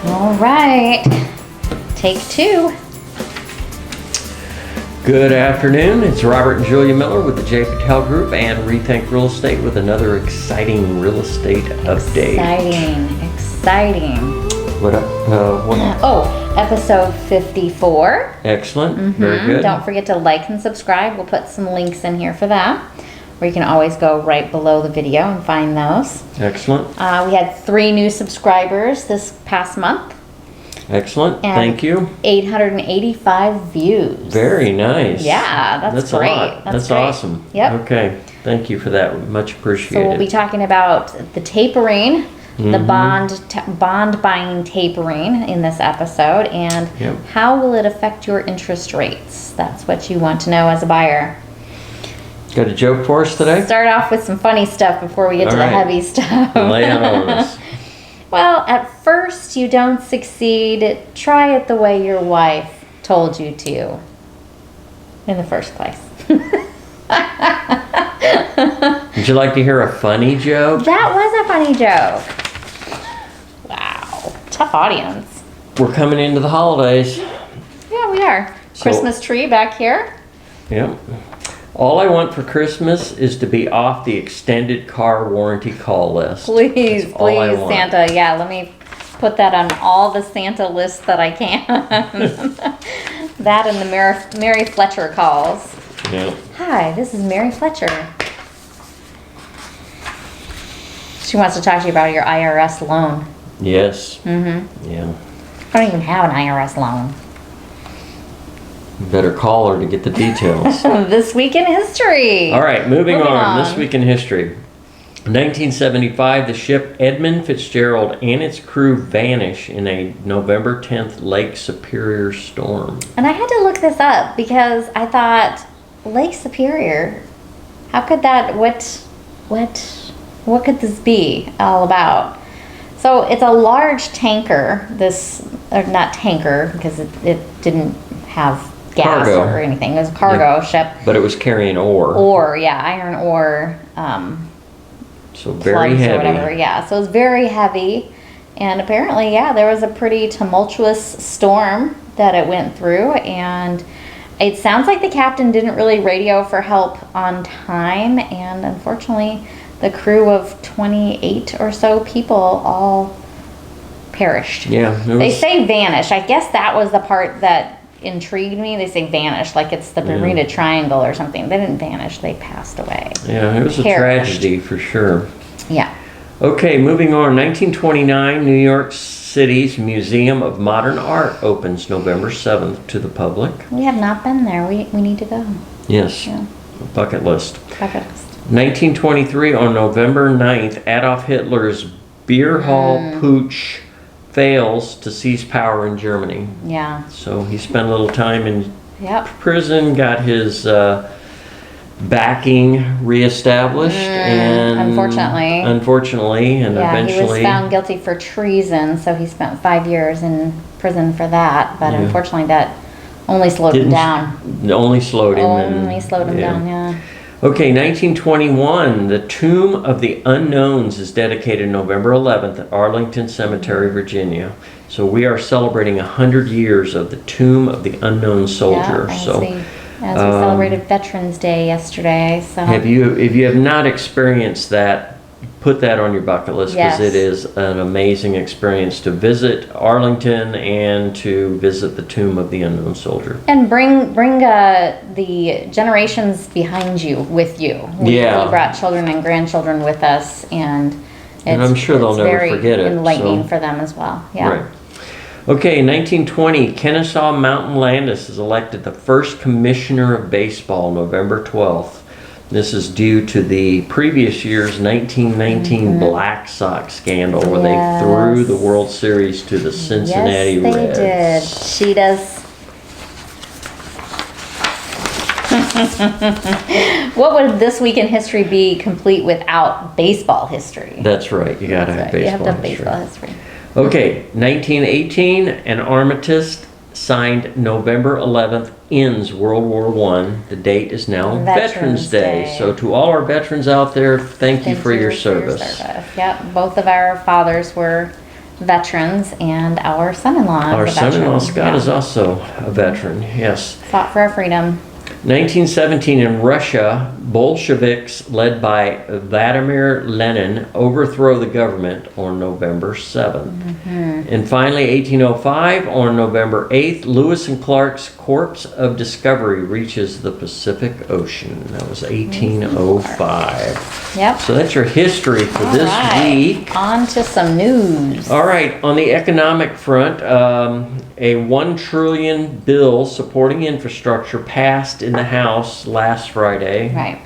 All right. Take two. Good afternoon. It's Robert and Julia Miller with the J. Patel Group and Rethink Real Estate with another exciting real estate update. Exciting. What up? Oh, episode 54. Excellent. Very good. Don't forget to like and subscribe. We'll put some links in here for that. Or you can always go right below the video and find those. Excellent. We had 3 new subscribers this past month. Excellent. And thank you. 885 views. Very nice. Yeah, that's great. A lot. That's great. awesome. Yep. Okay. Thank you for that. Much appreciated. So we'll be talking about the tapering, the bond buying tapering in this episode, and how will it affect your interest rates? That's what you want to know as a buyer. Got a joke for us today? Start off with some funny stuff before we get to the heavy stuff. Lay it on us. Well, at first you don't succeed. Try it the way your wife told you to in the first place. Would you like to hear a funny joke? That was a funny joke. Wow. Tough audience. We're coming into the holidays. Yeah, we are. Christmas tree back here. Yep. All I want for Christmas is to be off the extended car warranty call list. Please, Santa. Yeah, let me put that on all the Santa lists that I can. That and the Mary Fletcher calls. Yep. Hi, this is Mary Fletcher. She wants to talk to you about your IRS loan. Yes. Mm-hmm. Yeah. I don't even have an IRS loan. You better call her to get the details. This week in history. All right, moving on. This week in history. 1975, the ship Edmund Fitzgerald and its crew vanish in a November 10th Lake Superior storm. And I had to look this up because I thought, Lake Superior, how could that, what could this be all about? So it's a large tanker, or not tanker, because it didn't have gas or anything. It was a cargo ship. But it was carrying ore. Iron ore. So very heavy. Or whatever, yeah. So it was very heavy. And apparently, there was a pretty tumultuous storm that it went through. And it sounds like the captain didn't really radio for help on time. And unfortunately, the crew of 28 or so people all perished. Yeah. They say vanished. I guess that was the part that intrigued me. They say vanished, like it's the Bermuda Triangle or something. They didn't vanish. They passed away. Yeah, it was a tragedy for sure. Yeah. Okay, moving on. 1929, New York City's Museum of Modern Art opens November 7th to the public. We have not been there. We need to go. Yes. Yeah. Bucket list. 1923, on November 9th, Adolf Hitler's beer hall putsch fails to seize power in Germany. Yeah. So he spent a little time in prison, got his backing reestablished, and unfortunately, eventually he was found guilty for treason. So he spent 5 years in prison for that. But unfortunately, that only slowed him down. Only slowed him. Down. Yeah. Okay, 1921, the Tomb of the Unknowns is dedicated November 11th at Arlington Cemetery, Virginia. So we are celebrating 100 years of the Tomb of the Unknown Soldier. As we celebrated Veterans Day yesterday. So if you have not experienced that, put that on your bucket list, because it is an amazing experience to visit Arlington and to visit the Tomb of the Unknown Soldier. And bring the generations behind you with you. We brought children and grandchildren with us, and I'm sure they'll never forget it. Very enlightening for them as well. Yeah. Right. Okay, 1920, Kennesaw Mountain Landis is elected the first commissioner of baseball, November 12th. This is due to the previous year's 1919 Black Sox scandal, where they threw the World Series to the Cincinnati Reds. Yes, they did. Cheetahs. What would this week in history be complete without baseball history? That's right. You got to have baseball history. You have to have baseball history. Okay, 1918, an armistice signed November 11th ends World War I. The date is now Veterans Day. So to all our veterans out there, thank you for your service. Yep, both of our fathers were veterans, and our son-in-law is Our a veteran. son-in-law Scott Yeah. is also a veteran, yes. Fought for our freedom. 1917 in Russia, Bolsheviks led by Vladimir Lenin overthrow the government on November 7th. And finally, 1805 on November 8th, Lewis and Clark's Corpse of Discovery reaches the Pacific Ocean. That was 1805. Yep. So that's your history for All this right. week. On to some news. All right, on the economic front, a $1 trillion bill supporting infrastructure passed in the House last Friday. Right.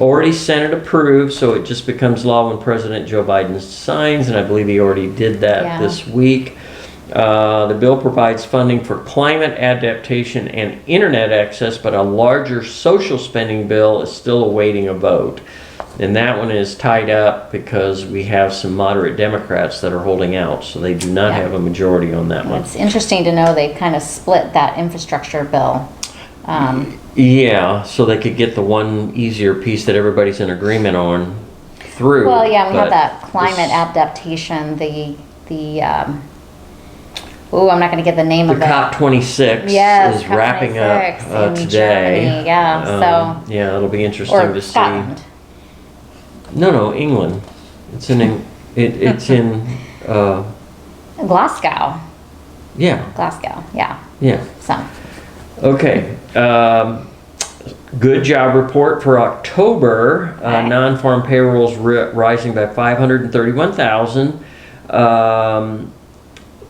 Already Senate approved, so it just becomes law when President Joe Biden signs, and I believe he already did that Yeah. this week. The bill provides funding for climate adaptation and internet access, but a larger social spending bill is still awaiting a vote. And that one is tied up because we have some moderate Democrats that are holding out, so they do not Yeah. have a majority on that one. It's interesting to know they kind of split that infrastructure bill. Yeah, so they could get the one easier piece that everybody's in agreement on through. Well, yeah, we but have that climate this- adaptation, I'm not going to get the name The of it. COP26 Yes, is wrapping up COP26 in today. Germany, yeah, Yeah, it'll be interesting Or to Scotland. see. No, England. It's in it's in Glasgow, yeah, yeah. yeah. So, Okay. Good job report for October. Okay. Non-farm payrolls rising by 531,000.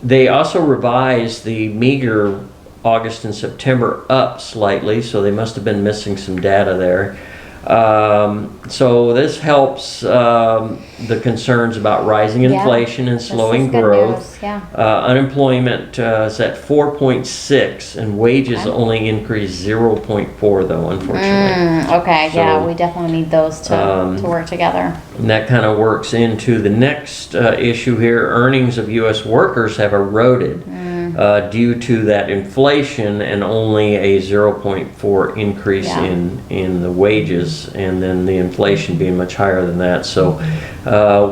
They also revised the meager August and September up slightly, so they must have been missing some data there. So this helps the concerns about rising Yeah, inflation and this slowing is good growth. news, yeah. Unemployment is at 4.6, and wages Okay. only increased 0.4 though, unfortunately. Okay, yeah, So, we definitely need those to work together. And that kind of works into the next issue here. Earnings of U.S. workers have eroded due to that inflation and only a 0.4 increase Yeah. in the wages, and then the inflation being much higher than that. So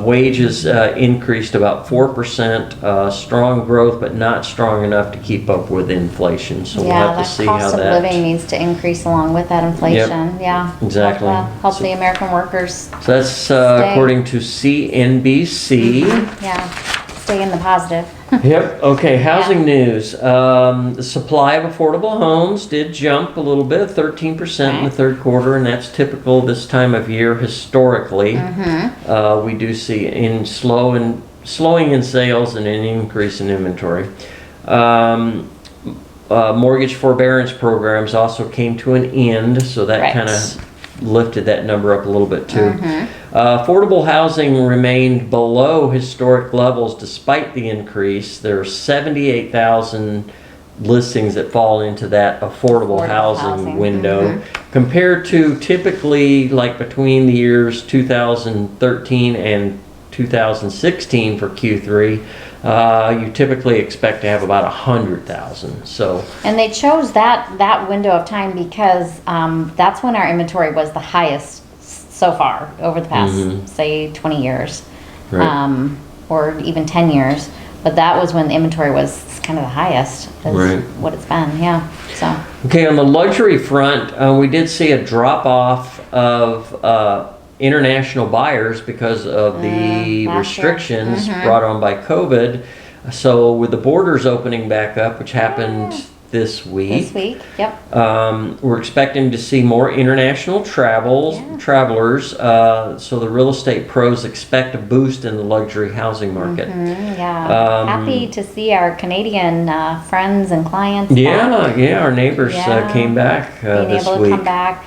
wages increased about 4%. Strong growth, but not strong enough to keep up with inflation. So we'll Yeah, have to that see how cost of that. living needs to increase along with that inflation. Yeah. Exactly. Help So- the American workers, So that's according to CNBC. yeah, stay in the positive. Yep. Okay. Housing news. The supply of affordable homes did jump a little bit, 13% in the third quarter, and that's typical this time of year historically. We do see slowing in sales and an increase in inventory. Mortgage forbearance programs also came to an end, so that Right. kind of lifted that number up a little bit too. Affordable housing remained below historic levels despite the increase. There are 78,000 listings that fall into that affordable housing window compared to typically like between the years 2013 and 2016 for Q3. You typically expect to have about 100,000. So And they chose that window of time because that's when our inventory was the highest so far over the past, say, 20 years, Right. or even 10 years. But that was when the inventory was kind of the highest, is Right. what it's been. Yeah. So okay, on the luxury front, we did see a drop off of international buyers because of the last year. restrictions brought on by COVID. So with the borders opening back up, which happened this week, yep. we're expecting to see more international travelers. So the real estate pros expect a boost in the luxury housing market. Yeah. Happy to see our Canadian friends and clients. Yeah, our neighbors Yeah. came back Being this able to week. come back.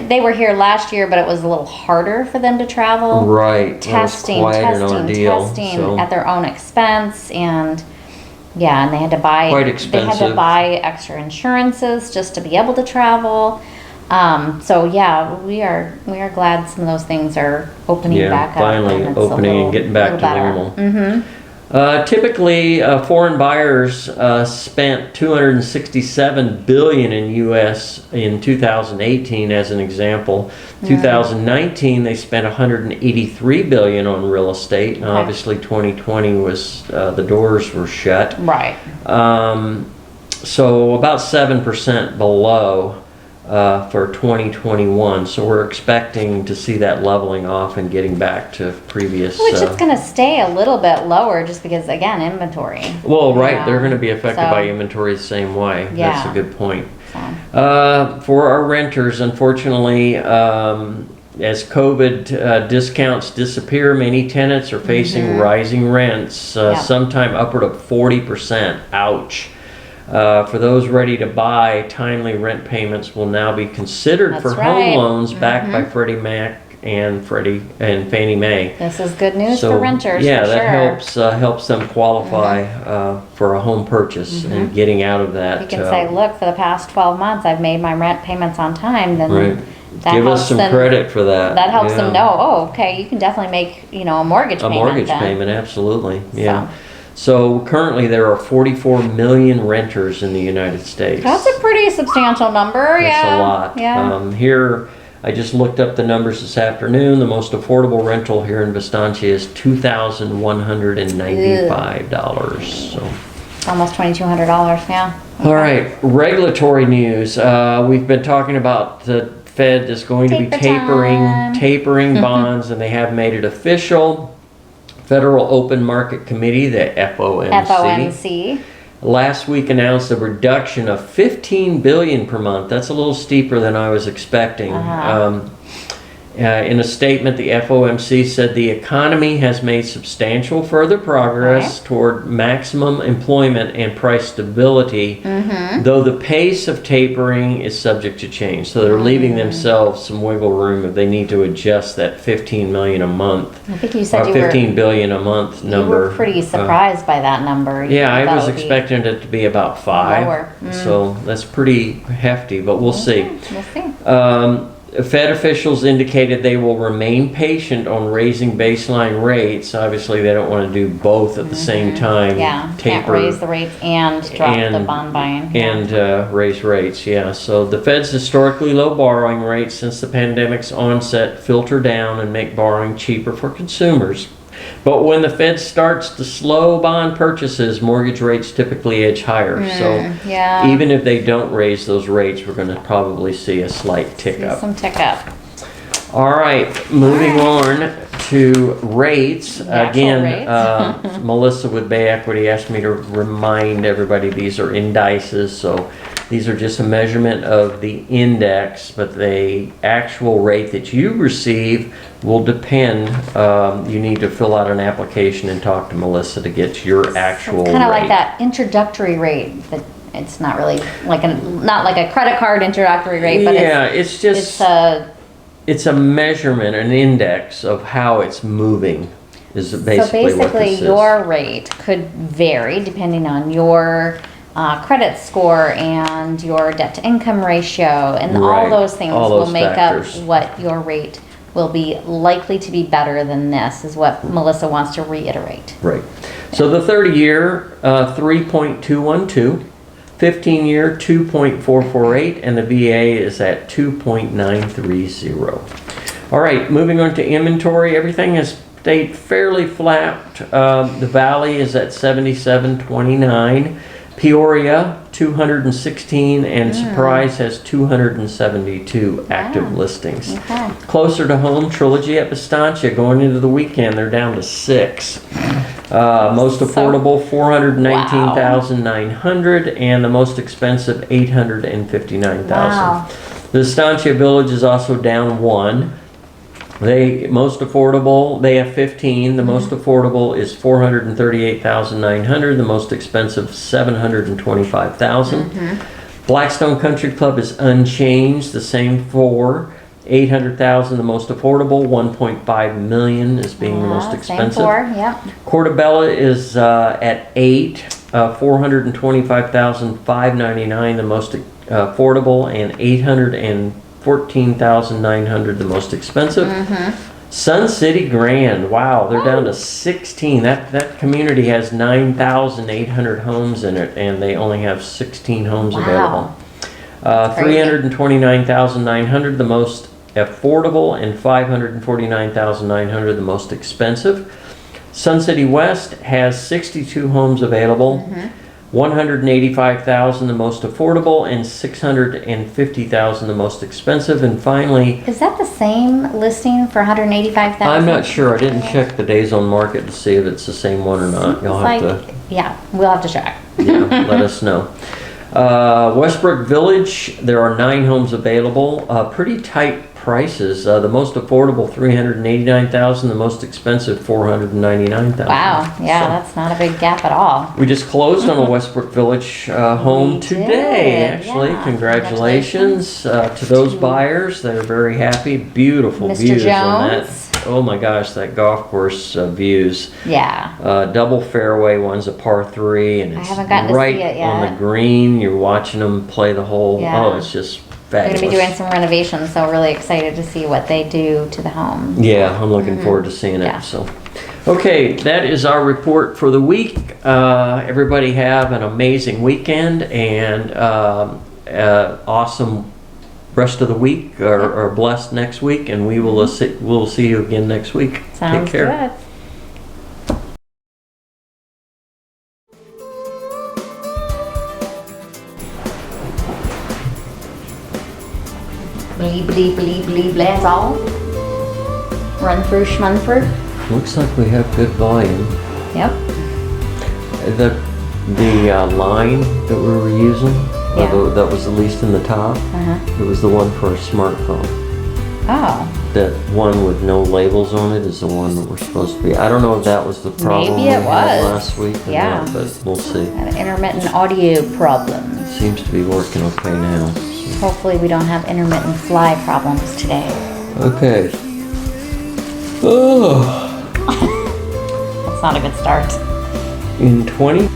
They were here last year, but it was a little harder for them to travel. Right. That was Testing quite an ordeal, so. at their own expense, and and they had to buy. Quite They had expensive. to buy extra insurances just to be able to travel. So we are glad some of those things are opening back up. Finally and it's a opening and getting back to little better. normal. Typically, foreign buyers spent 267 billion in U.S. in 2018, as an example. 2019, they spent 183 billion on real estate. Now, obviously, 2020 was the doors were shut. Right. So about 7% below for 2021. So we're expecting to see that leveling off and getting back to previous. Which is going to stay a little bit lower just because, again, inventory. Well, right, they're going to be affected by inventory the same way. Yeah. That's a good point. For our renters, unfortunately, as COVID discounts disappear, many tenants are facing rising rents, sometime upward of 40%. Ouch. For those ready to buy, timely rent payments will now be considered for home loans backed by Freddie Mac and Fannie Mae. This is good news for renters. Yeah, for that sure. helps them qualify for a home purchase and getting out of that. You can say, look, for the past 12 months, I've made my rent payments on time. Then that give helps us some them, credit for that. That helps them know. Oh, okay, you can definitely make a mortgage payment. A mortgage payment, absolutely. Yeah. So currently there are 44 million renters in the United States. That's a pretty substantial number. That's a lot. Yeah. Here, I just looked up the numbers this afternoon. The most affordable rental here in Vistancia is $2,195. So almost $2,200. Yeah. All right, regulatory news. We've been talking about the Fed is going to be tapering bonds, and they have made it official. Federal Open Market Committee, the FOMC, last week announced a reduction of $15 billion per month. That's a little steeper than I was expecting. In a statement, the FOMC said the economy has made substantial further progress toward maximum employment and price stability, though the pace of tapering is subject to change. So they're leaving themselves some wiggle room if they need to adjust that $15 million a month. I think you said $15 billion a month number. You were pretty surprised by that number. Yeah, I was expecting it to be about 5. Lower. So that's pretty hefty, but we'll see. We'll see. Fed officials indicated they will remain patient on raising baseline rates. Obviously, they don't want to do both at the same time. Yeah, can't raise the rates and drop the bond buying. And raise rates, yeah. So the Fed's historically low borrowing rates since the pandemic's onset filter down and make borrowing cheaper for consumers. But when the Fed starts to slow bond purchases, mortgage rates typically edge higher. So even if they don't raise those rates, we're going to probably see a slight tick up. Some tick up. All right, moving on to rates. Again, Melissa with Bay Equity asked me to remind everybody these are indices. So these are just a measurement of the index, but the actual rate that you receive will depend. You need to fill out an application and talk to Melissa to get your actual rate. Kind of like that introductory rate. That it's not really like not like a credit card introductory rate, but it's a measurement, an index of how it's moving. Is basically what this is. Your rate could vary depending on your credit score and your debt to income ratio, and all those things will make factors up what your rate will be likely to be better than this, is what Melissa wants to reiterate. Right. So the 30-year, 3.212, 15-year, 2.448, and the VA is at 2.930. All right, moving on to inventory. Everything has stayed fairly flat. The Valley is at 77.29. Peoria 216, and Surprise has 272 active listings. Closer to home, Trilogy at Vistancia going into the weekend, they're down to 6. Most affordable 419,900, and the most expensive 859,000. The Vistancia Village is also down 1. Most affordable, they have 15. The most affordable is 438,900. The most expensive, 725,000. Blackstone Country Club is unchanged, the same 4. 800,000, the most affordable. 1.5 million is being the most expensive. Portobello is at 8. 425,599, the most affordable, and 814,900, the most expensive. Sun City Grand, wow, they're down to 16. That community has 9,800 homes in it, and they only have 16 homes available. 329,900, the most affordable, and 549,900, the most expensive. Sun City West has 62 homes available. 185,000 the most affordable, and 650,000 the most expensive. And finally, is that the same listing for 185,000? I'm not sure. I didn't check the days on market to see if it's the same one or not. You'll have to. Yeah, we'll have to check. Yeah, let us know. Westbrook Village, there are 9 homes available. Pretty tight prices. The most affordable 389,000, the most expensive 499,000. Wow, yeah, So, that's not a big gap at all. we just closed on a Westbrook Village home We today, did, actually. yeah. Congratulations to those buyers. They're very happy. Beautiful Mr. views on that. Jones. Oh my gosh, that golf course views. Yeah. Double fairway, one's a par 3, and I it's haven't gotten to right see it on the yet. green. You're watching them play the hole. Yeah. Oh, it's just They're fabulous. going to be doing some renovations, so really excited to see what they do to the home. Yeah, I'm looking forward to seeing it. Yeah. So, okay, that is our report for the week. Everybody have an amazing weekend and awesome rest of the week, or blessed next week, and we'll see you again next week. Sounds Take care. good. Blee, blee, blee, blee, blaz all. Run through, schmun through. Looks like we have good volume. Yep. The line that we were using, Yeah. that was the least in the top. It was the one for a smartphone. Oh, That one with no labels on it is the one that we're supposed to be. I don't know if that was the problem Maybe it we had was. last week or Yeah. not, but we'll see. got intermittent audio problems. Seems to be working okay now. Hopefully we don't have intermittent fly problems today. Okay. Oh. That's not a good start. In 20